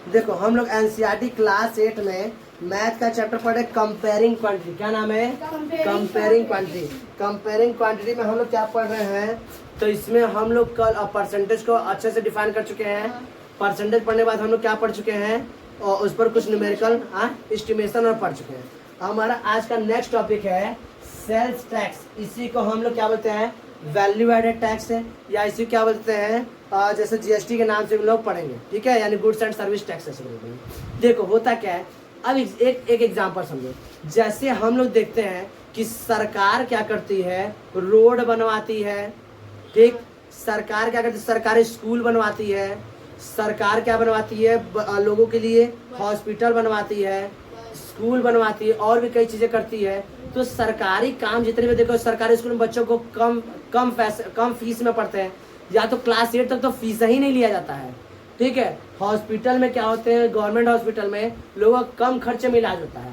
देखो हम लोग एनसीईआरटी क्लास 8 में मैथ का चैप्टर पढ़े कंपेयरिंग क्वांटिटी। क्या नाम है? Comparing quantity. कंपेयरिंग क्वांटिटी में हम लोग क्या पढ़ रहे हैं, तो इसमें हम लोग कल परसेंटेज को अच्छे से डिफाइन कर चुके हैं। परसेंटेज पढ़ने के बाद हम लोग क्या पढ़ चुके हैं, और उस पर कुछ न्यूमेरिकल एस्टिमेशन और पढ़ चुके हैं। हमारा आज का नेक्स्ट टॉपिक है सेल्स टैक्स। इसी को हम लोग क्या बोलते हैं, वैल्यू एडेड टैक्स है, या इसी क्या बोलते हैं जैसे जीएसटी के नाम से हम लोग पढ़ेंगे, ठीक है, यानी गुड्स एंड सर्विस टैक्स ऐसे बोलेंगे। देखो होता क्या है, अब एक एग्जांपल समझो। जैसे हम लोग देखते हैं कि सरकार क्या करती है, रोड बनवाती है, ठीक, सरकार क्या करती है, सरकारी स्कूल बनवाती है, सरकार क्या बनवाती है, लोगों के लिए हॉस्पिटल बनवाती है, स्कूल बनवाती है, और भी कई चीजें करती है। तो सरकारी काम जितने भी देखो, सरकारी स्कूल में बच्चों को कम फीस में पढ़ते हैं, या तो क्लास 8 तक तो फीस ही नहीं लिया जाता है, ठीक है। हॉस्पिटल में क्या होते हैं, गवर्नमेंट हॉस्पिटल में लोगों को कम खर्चे में इलाज होता है,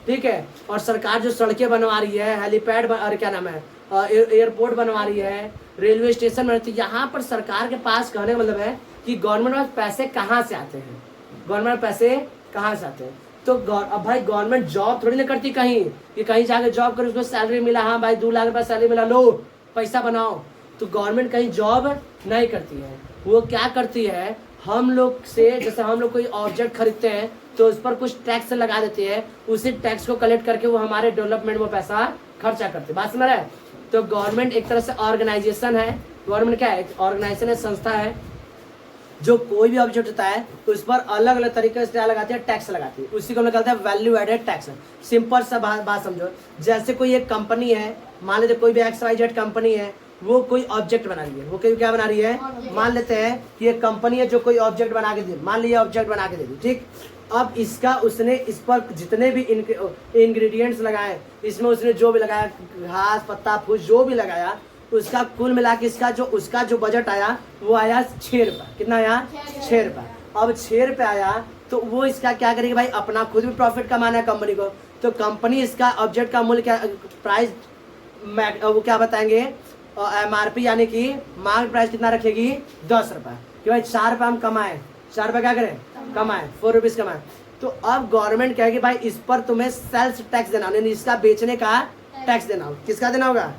ठीक है। और सरकार जो सड़कें बनवा रही है, हेलीपैड और क्या नाम है, एयरपोर्ट बनवा रही है, रेलवे स्टेशन बनती है, यहाँ पर सरकार के पास कहने का मतलब है कि गवर्नमेंट में पैसे कहाँ से आते हैं, गवर्नमेंट पैसे कहाँ से आते हैं। तो अब भाई गवर्नमेंट जॉब थोड़ी ना करती कहीं कि कहीं जाके जॉब करो, उसको सैलरी मिला, हाँ भाई 2 लाख रुपए सैलरी मिला, लो पैसा बनाओ। तो गवर्नमेंट कहीं जॉब नहीं करती है। वो क्या करती है, हम लोग से, जैसे हम लोग कोई ऑब्जेक्ट खरीदते हैं तो उस पर कुछ टैक्स लगा देते हैं, उसी टैक्स को कलेक्ट करके वो हमारे डेवलपमेंट में पैसा खर्चा करते हैं। बात समझ रहे हैं? तो गवर्नमेंट एक तरह से ऑर्गेनाइजेशन है। गवर्नमेंट क्या है, ऑर्गेनाइजेशन है, संस्था है, जो कोई भी ऑब्जेक्ट होता है उस पर अलग अलग तरीके से क्या लगाती है, टैक्स लगाती है। उसी को हम लोग कहते हैं वैल्यू एडेड टैक्स। सिंपल सा बात समझो। जैसे कोई एक कंपनी है, मान लेते कोई भी XYZ कंपनी है, वो कोई ऑब्जेक्ट बना रही है, वो क्या बना रही है, मान लेते हैं कि एक कंपनी है जो कोई ऑब्जेक्ट बना के दे, मान लिया ऑब्जेक्ट बना के दे दी, ठीक। अब इसका उसने इस पर जितने भी इंग्रेडिएंट्स लगाए, इसमें उसने जो भी लगाया, घास पत्ता फूस जो भी लगाया, उसका कुल मिला के उसका जो बजट आया वो आया 6 रुपये। कितना आया? 6 रुपये। अब 6 रुपये आया तो वो इसका क्या करेगी भाई, अपना खुद भी प्रॉफिट कमाना है कंपनी को। तो कंपनी इसका ऑब्जेक्ट का मूल्य क्या, प्राइस वो क्या बताएंगे, MRP यानी कि मार्केट प्राइस कितना रखेगी, 10 रुपये। कि भाई 4 रुपये हम कमाए, 4 रुपये क्या करें, कमाए, 4 रुपीज कमाए। तो अब गवर्नमेंट कहेगी भाई इस पर तुम्हें सेल्स टैक्स देना, यानी इसका बेचने का टैक्स देना होगा। किसका देना होगा?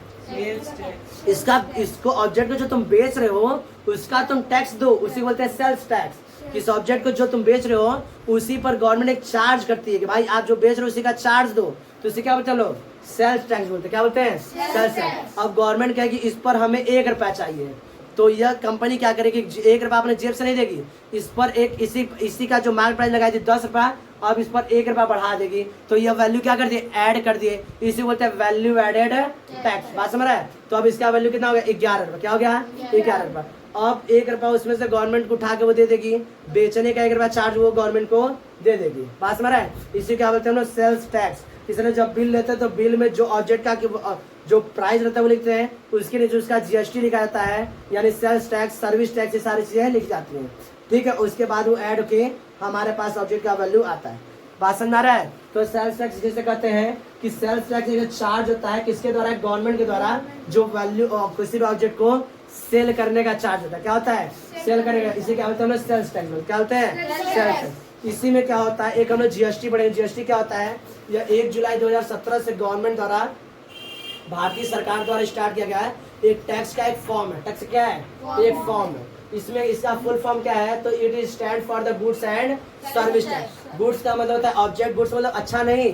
इसको ऑब्जेक्ट को जो तुम बेच रहे हो उसका तुम टैक्स दो, उसी को बोलते हैं सेल्स टैक्स। इस ऑब्जेक्ट को जो तुम बेच रहे हो उसी पर गवर्नमेंट एक चार्ज करती है कि भाई आप जो बेच रहे हो उसी का चार्ज दो, तो उसे क्या बोलते हैं लोग, सेल्स टैक्स बोलते हैं। क्या बोलते हैं? Sales tax. अब गवर्नमेंट कहेगी इस पर हमें 1 रुपया चाहिए, तो यह कंपनी क्या करेगी, 1 रुपया अपने जेब से नहीं देगी, इस पर एक इसी का जो मार्केट प्राइस लगाई थी 10 रुपया, अब इस पर 1 रुपया बढ़ा देगी, तो यह वैल्यू क्या कर दिए, ऐड कर दिए, इसी बोलते हैं वैल्यू एडेड टैक्स। बात समझ रहा है? तो अब इसका वैल्यू कितना हो गया, 11 रुपया। क्या हो गया? 11 रुपया। अब 1 रुपया उसमें से गवर्नमेंट को उठा के वो दे देगी, बेचने का 1 रुपया चार्ज वो गवर्नमेंट को दे देगी। बात समझ रहा है? इसी क्या बोलते हैं हम लोग, सेल्स टैक्स। इसलिए जब बिल लेते हैं तो बिल में जो ऑब्जेक्ट का जो प्राइस रहता है वो लिखते हैं, उसके लिए जो उसका GST लिखा जाता है, यानी सेल्स टैक्स, सर्विस टैक्स, ये सारी चीजें लिखी जाती हैं, ठीक है। उसके बाद वो ऐड होके हमारे पास ऑब्जेक्ट का वैल्यू आता है। बात समझ आ रहा है? तो सेल्स टैक्स जैसे कहते हैं कि सेल्स टैक्स एक चार्ज होता है, किसके द्वारा, गवर्नमेंट के द्वारा, जो वैल्यू किसी भी ऑब्जेक्ट को सेल करने का चार्ज होता है। क्या होता है? सेल करने का। इसे क्या होता है, सेल्स टैक्स। क्या होता है? Sales tax. इसी में क्या होता है, एक हम लोग GST पढ़ेंगे। GST क्या होता है, यह 1 जुलाई 2017 से गवर्नमेंट द्वारा, भारतीय सरकार द्वारा स्टार्ट किया गया है। एक टैक्स का एक फॉर्म है। टैक्स क्या है? एक फॉर्म है। इसमें इसका फुल फॉर्म क्या है, तो it is stand for the goods and service tax. Goods का मतलब होता है ऑब्जेक्ट, गुड्स मतलब अच्छा नहीं,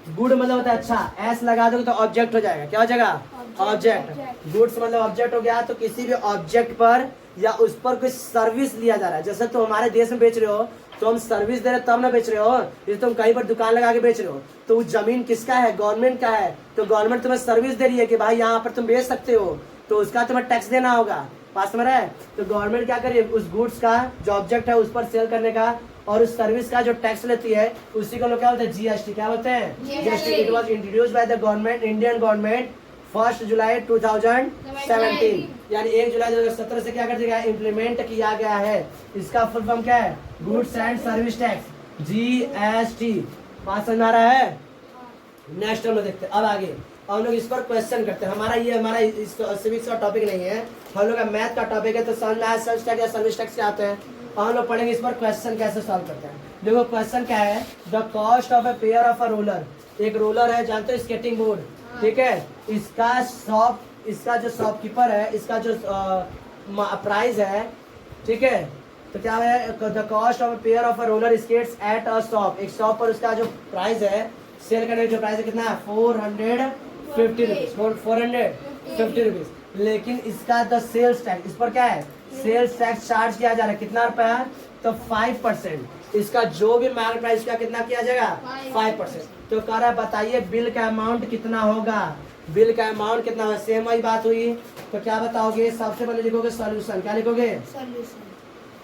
गुड मतलब होता है अच्छा, एस लगा दोगे तो ऑब्जेक्ट हो जाएगा। क्या हो जाएगा? ऑब्जेक्ट। गुड्स मतलब ऑब्जेक्ट हो गया, तो किसी भी ऑब्जेक्ट पर या उस पर कोई सर्विस लिया जा रहा है। जैसे तुम हमारे देश में बेच रहे हो तो हम सर्विस दे रहे तब ना बेच रहे हो, जैसे तुम कहीं पर दुकान लगा के बेच रहे हो तो वो जमीन किसका है, गवर्नमेंट का है, तो गवर्नमेंट तुम्हें सर्विस दे रही है कि भाई यहाँ पर तुम बेच सकते हो, तो उसका तुम्हें टैक्स देना होगा। पास में रहे? तो गवर्नमेंट क्या करे, उस गुड्स का जो ऑब्जेक्ट है उस पर सेल करने का और उस सर्विस का जो टैक्स लेती है उसी को लोग क्या बोलते हैं, GST। क्या बोलते हैं? GST। It was introduced by the government, Indian government 1 जुलाई 2017, यानी 1 जुलाई 2017 से क्या कर दिया गया, इम्प्लीमेंट किया गया है। इसका फुल फॉर्म क्या है, goods and service tax, GST। बात समझ आ रहा है? नेक्स्ट हम लोग देखते हैं। अब आगे हम लोग इस पर क्वेश्चन करते हैं। हमारा सिविक्स का टॉपिक नहीं है, हम लोग का मैथ का टॉपिक है। तो समझ में आया सेल्स टैक्स या सर्विस टैक्स क्या होते हैं? हम लोग पढ़ेंगे इस पर क्वेश्चन कैसे सॉल्व करते हैं। देखो क्वेश्चन क्या है, the cost of a pair of a roller, एक रोलर है जानते हो स्केटिंग बोर्ड, ठीक है, इसका जो शॉपकीपर है, इसका जो प्राइस है, ठीक है, तो क्या है, the cost of pair of a roller skates at a shop, एक शॉप पर उसका जो प्राइस है, सेल करने का जो प्राइस है कितना है, 450 रुपीज, 450 रुपीज। लेकिन इसका द सेल्स टैक्स, इस पर क्या है, सेल्स टैक्स चार्ज किया जा रहा है, कितना रुपया, तो 5%। इसका जो भी मार्केट प्राइस का कितना किया जाएगा, 5%। तो कह रहा है बताइए बिल का अमाउंट कितना होगा, बिल का अमाउंट कितना होगा, सेम वही बात हुई। तो क्या बताओगे, सबसे पहले लिखोगे सॉल्यूशन, क्या लिखोगे, सॉल्यूशन।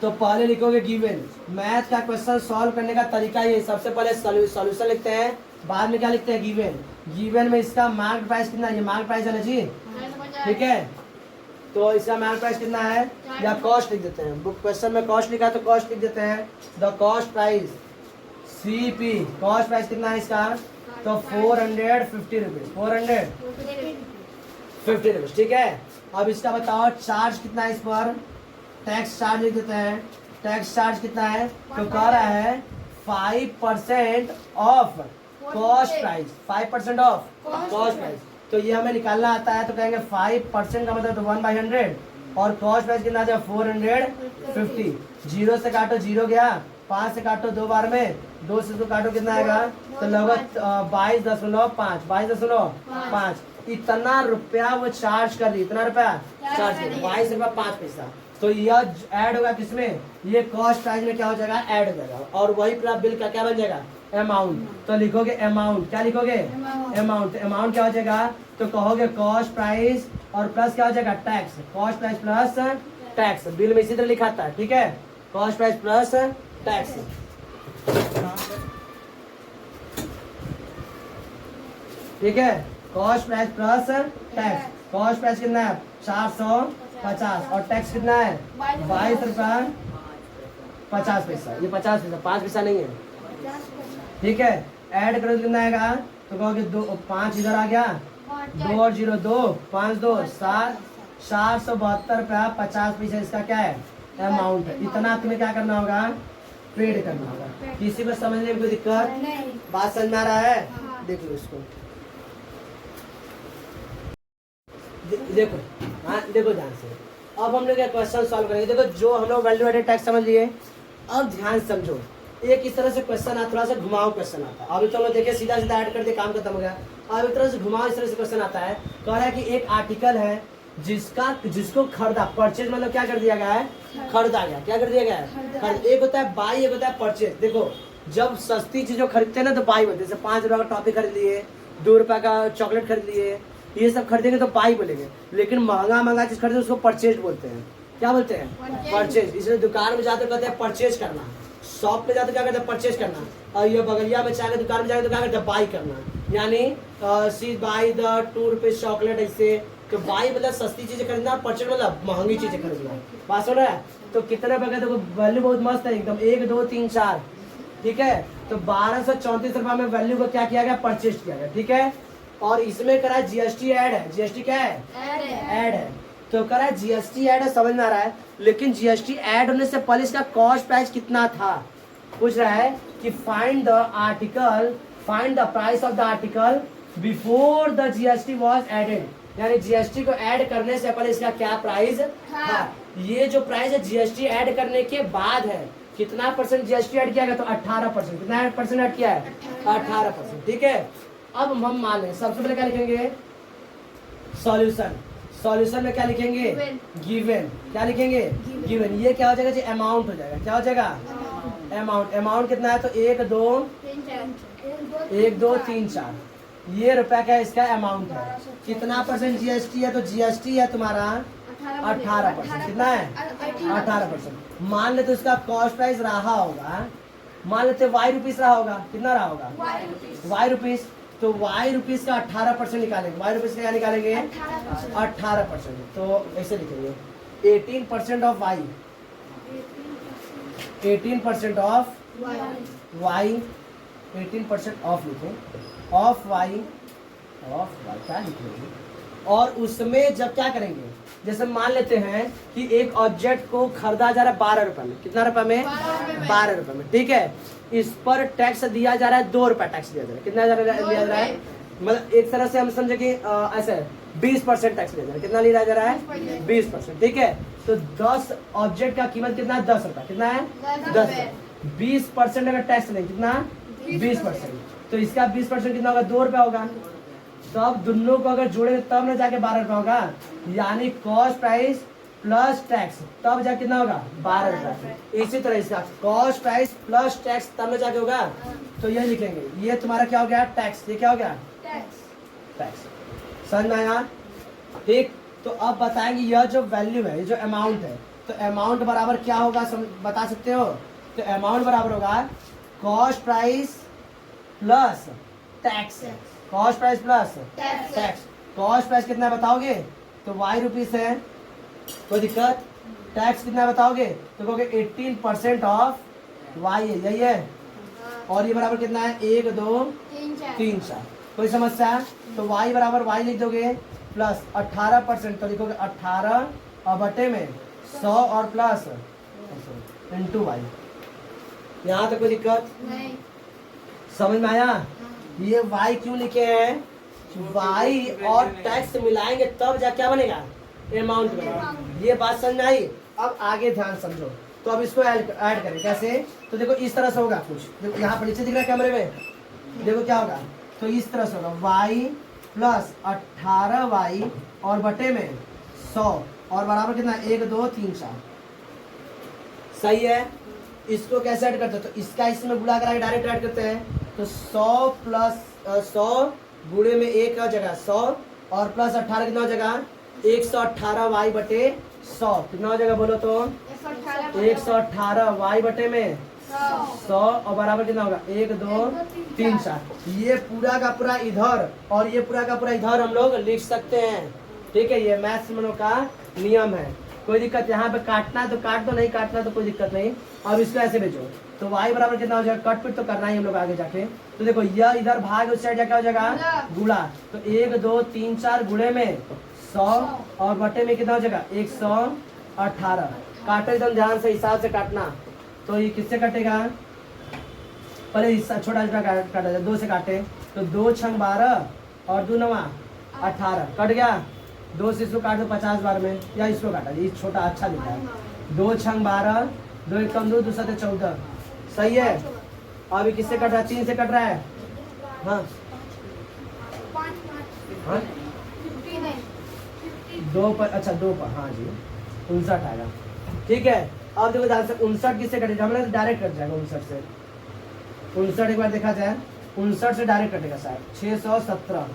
तो पहले लिखोगे गिवन, मैथ का क्वेश्चन सॉल्व करने का तरीका ये, सबसे पहले सॉल्यूशन लिखते हैं, बाद में क्या लिखते हैं, गिवन। गिवन में इसका मार्केट प्राइस कितना है, ये मार्केट प्राइस है ना जी, ठीक है, तो इसका मार्केट प्राइस कितना है, या कॉस्ट लिख देते हैं, बुक क्वेश्चन में कॉस्ट लिखा तो कॉस्ट लिख देते हैं, the cost price CP, cost price कितना है इसका, तो 450 रुपीज, 450 रुपीज, ठीक है। अब इसका बताओ चार्ज कितना है इस पर, टैक्स चार्ज लिख देते हैं, टैक्स चार्ज कितना है, तो कह रहा है 5% of cost price, 5% of cost price. तो ये हमें निकालना आता है, तो कहेंगे 5% का मतलब तो 1/100, और कॉस्ट प्राइस कितना था 450। 0 से काटो 0 गया, 5 से काटो 2 बार में, 2 से तो काटो कितना आएगा, तो लगभग 22.5, इतना रुपया वो चार्ज कर रही, इतना रुपया चार्ज कर, 22 रुपया 5 पैसा। तो यह ऐड होगा किसमें, ये कॉस्ट प्राइस में क्या हो जाएगा, ऐड हो जाएगा, और वही पूरा बिल का क्या बन जाएगा, अमाउंट। तो लिखोगे अमाउंट, क्या लिखोगे, अमाउंट। अमाउंट क्या हो जाएगा, तो कहोगे कॉस्ट प्राइस और प्लस क्या हो जाएगा, tax, cost price plus tax, bill में इसी तरह लिखा था, ठीक है, कॉस्ट प्राइस प्लस टैक्स, ठीक है, cost price plus tax. Cost price कितना है 450, और टैक्स कितना है 22 रुपया 50 पैसा, ये 50 पैसा, 5 पैसा नहीं है, ठीक है। ऐड करो कितना आएगा, तो कहोगे 5 इधर आ गया, 2 और 0 2, 5 2 7, 472 रुपया 50 पैसा इसका क्या है, अमाउंट है। इतना तुम्हें क्या करना होगा, पेड करना होगा। किसी को समझने में कोई दिक्कत, बात समझ में आ रहा है, देख लो इसको, देखो, हाँ देखो ध्यान से। अब हम लोग क्वेश्चन सॉल्व करेंगे। देखो जो हम लोग वैल्यू एडेड टैक्स समझ लिए, अब ध्यान समझो, एक इस तरह से क्वेश्चन आता, थोड़ा सा घुमाओ क्वेश्चन आता है। अभी तो लोग देखिए सीधा सीधा ऐड कर दिया, काम खत्म हो गया। अब इस तरह से घुमाओ, इस तरह से क्वेश्चन आता है, कह रहा है कि एक आर्टिकल है जिसको खरीदा, परचेज मतलब क्या कर दिया गया है, खरीदा गया, क्या कर दिया गया है, एक होता है बाई, एक होता है परचेज। देखो जब सस्ती चीजों खरीदते हैं ना तो बाई बोलते हैं, जैसे 5 रुपए का टॉफी खरीद लिए, 2 रुपए का चॉकलेट खरीद लिए, ये सब खरीदेंगे तो बाई बोलेंगे। लेकिन महंगा चीज खरीदे उसको परचेज बोलते हैं, क्या बोलते हैं, परचेज। इसलिए दुकान में जाते कहते हैं परचेज करना, शॉप पे जाते क्या करते हैं, परचेज करना, और ये बगलिया में चाय दुकान में जाके तो क्या करते हैं, बाई करना, यानी सी बाई द 2 रुपीज चॉकलेट, ऐसे। तो बाई मतलब सस्ती चीजें खरीदना, और परचेज मतलब महंगी चीजें खरीदना। बात सुन रहा है, तो कितने बगे, देखो वैल्यू बहुत मस्त है एकदम, 1 2 3 4, ठीक है। तो 1234 रुपए में वैल्यू को क्या किया गया, परचेज किया गया, ठीक है। और इसमें करा जीएसटी ऐड है, जीएसटी क्या है, ऐड है। तो करा जीएसटी ऐड है, समझ में आ रहा है। लेकिन जीएसटी ऐड होने से पहले इसका कॉस्ट प्राइस कितना था, पूछ रहा है कि find the article, find the price of the article before the GST was added, यानी जीएसटी को ऐड करने से पहले इसका क्या प्राइस था। ये जो प्राइस है जीएसटी ऐड करने के बाद है, कितना परसेंट जीएसटी ऐड किया गया, तो 18%। कितना परसेंट ऐड किया है, 18%, ठीक है। अब हम मान लें, सबसे पहले क्या लिखेंगे, सॉल्यूशन। सॉल्यूशन में क्या लिखेंगे, गिवन। क्या लिखेंगे, गिवन। ये क्या हो जाएगा जी, अमाउंट हो जाएगा, क्या हो जाएगा, अमाउंट। अमाउंट कितना है, तो 1 2 3 4, ये रुपया का इसका अमाउंट है। कितना परसेंट जीएसटी है, तो जीएसटी है तुम्हारा 18%। कितना है, 18%। मान लेते इसका कॉस्ट प्राइस रहा होगा, मान लेते वाई रुपीस रहा होगा, कितना रहा होगा, वाई रुपीस। तो वाई रुपीस का 18% निकालेंगे, वाई रुपीस का क्या निकालेंगे, 18%। तो ऐसे लिखेंगे 18% of Y, 18% of Y, 18% of लिखें, ऑफ वाई क्या लिखेंगे। और उसमें जब क्या करेंगे, जैसे मान लेते हैं कि एक ऑब्जेक्ट को खरीदा जा रहा है 12 रुपए में, कितना रुपए में? 12 रुपए में, ठीक है। इस पर टैक्स दिया जा रहा है 2 रुपए टैक्स दिया जा रहा है, कितना दिया जा रहा है? मतलब एक तरह से हम समझे कि ऐसे 20% टैक्स लिया जा रहा है, कितना लिया जा रहा है? 20%, ठीक है। तो 10 ऑब्जेक्ट का कीमत कितना है? 10 रुपए, कितना है? 10 रुपए। 20% अगर टैक्स लें, कितना? 20%। तो इसका 20% कितना होगा? 2 रुपए होगा। तब दोनों को अगर जोड़े तब ना जाके 12 रुपए होगा, यानी कॉस्ट प्राइस प्लस टैक्स, तब जाके कितना होगा? 12 रुपए। इसी तरह इसका कॉस्ट प्राइस प्लस टैक्स तब ना जाके होगा, तो ये लिखेंगे। ये तुम्हारा क्या हो गया? टैक्स। ये क्या हो गया? टैक्स। समझ में आया? ठीक। तो अब बताएंगे यह जो वैल्यू है, ये जो अमाउंट है, तो अमाउंट बराबर क्या होगा, बता सकते हो? तो अमाउंट बराबर होगा cost price plus tax. Cost price plus tax. Cost price कितना बताओगे? तो y रुपीस है, कोई दिक्कत? टैक्स कितना बताओगे? तो कहोगे 18% ऑफ y है, यही है। और ये बराबर कितना है? 1 2 3 4। कोई समस्या? तो y बराबर y लिख दोगे प्लस 18%, तो लिखोगे 18 और बटे में 100 और प्लस इंटू y। यहाँ तक कोई दिक्कत नहीं? समझ में आया? ये y क्यों लिखे हैं? y और टैक्स मिलाएंगे तब जा क्या बनेगा? अमाउंट बनेगा। ये बात समझ में आई? अब आगे ध्यान समझो। तो अब इसको ऐड करें, कैसे? तो देखो इस तरह से होगा कुछ, देखो यहाँ पर नीचे दिख रहा है कैमरे में, देखो क्या होगा? तो इस तरह से होगा y प्लस 18y और बटे में 100 और बराबर कितना? 1 2 3 4। सही है। इसको कैसे ऐड करते हैं? तो इसका इसमें गुणा करा के डायरेक्ट ऐड करते हैं। तो 100 प्लस 100 गुणे में 1 का जगह 100 और प्लस 18 कितना हो जाएगा? 118y बटे 100, कितना हो जाएगा बोलो तो? 118y बटे में 100 और बराबर कितना होगा? 1 2 3 4। ये पूरा का पूरा इधर और ये पूरा का पूरा इधर हम लोग लिख सकते हैं, ठीक है। ये मैथ्स में का नियम है। कोई दिक्कत? यहाँ पे काटना है तो काट दो, नहीं काटना तो कोई दिक्कत नहीं। अब इसको ऐसे भेजो, तो y बराबर कितना हो जाएगा? कट पिट तो करना ही हम लोग आगे जाके। तो देखो यह इधर भाग उस साइड जाके हो जाएगा गुणा। तो 1 2 3 4 गुणे में 100 और बटे में कितना हो जाएगा? 118। काटो एकदम ध्यान से, हिसाब से काटना। तो ये किससे कटेगा? पहले हिस्सा छोटा छोटा काटा जाए, 2 से काटे। तो 2 छंग 12 और 2 9 18, कट गया। 2 से इसको काट दो 50 बार में, या इसको काटा, ये छोटा अच्छा दिखा है। 2 छंग 12, 2 1 कम 2, 2 7 14। सही है। अभी किससे कट रहा है? 3 से कट रहा है। हाँ हाँ 2 पर, अच्छा 2 पर, हाँ जी 59 आएगा, ठीक है। अब देखो ध्यान से 59 किससे कटेगा? हमने डायरेक्ट कट जाएगा 59 से। 59 एक बार देखा जाए, 59 से डायरेक्ट कटेगा साहब। 617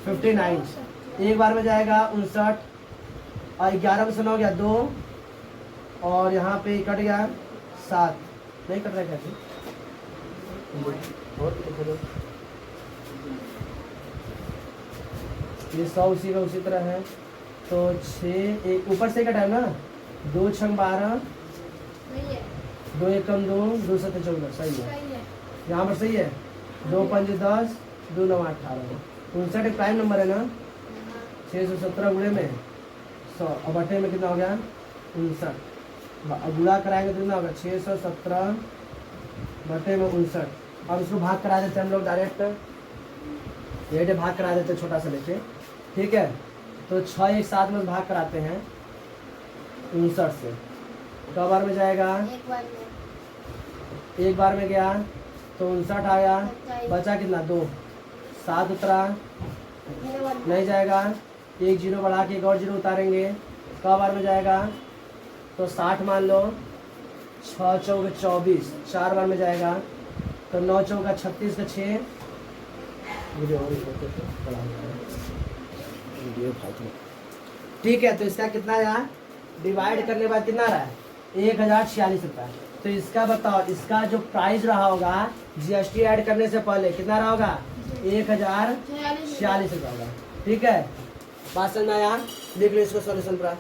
59 एक बार में जाएगा 59 और 11 में सुना हो गया 2 और यहाँ पे कट गया 7, नहीं कट रहा है कैसे? ये 100 उसी का उसी तरह है। तो 6 एक ऊपर से कटा है ना, 2 छंग 12, 2 1 कम 2, 2 7 14। सही है, यहाँ पर सही है। 2 5 10, 2 9 18। 59 एक प्राइम नंबर है ना। 617 गुणे में 100 और बटे में कितना हो गया? 59। गुणा कराएंगे तो कितना होगा? 617 बटे में 59। अब इसको भाग करा देते हैं हम लोग डायरेक्ट, ये भाग करा देते हैं छोटा सा लेके, ठीक है। तो 6 एक साथ में भाग कराते हैं 59 से। तो बार में जाएगा? एक बार में गया तो 59 आया, बचा कितना? 2। 7 उतरा, नहीं जाएगा। 1 0 बढ़ा के 1 और 0 उतारेंगे, कब बार में जाएगा? तो 60 मान लो। 6 चौके 24, 4 बार में जाएगा। तो 9 चौका 36 का 6। ठीक है। तो इसका कितना आया? डिवाइड करने के बाद कितना रहा है? 1046 रुपये। तो इसका बताओ, इसका जो प्राइस रहा होगा जीएसटी ऐड करने से पहले कितना रहा होगा? 1046 रुपये होगा, ठीक है। बात समझ में आया? देख लो इसको सॉल्यूशन पर।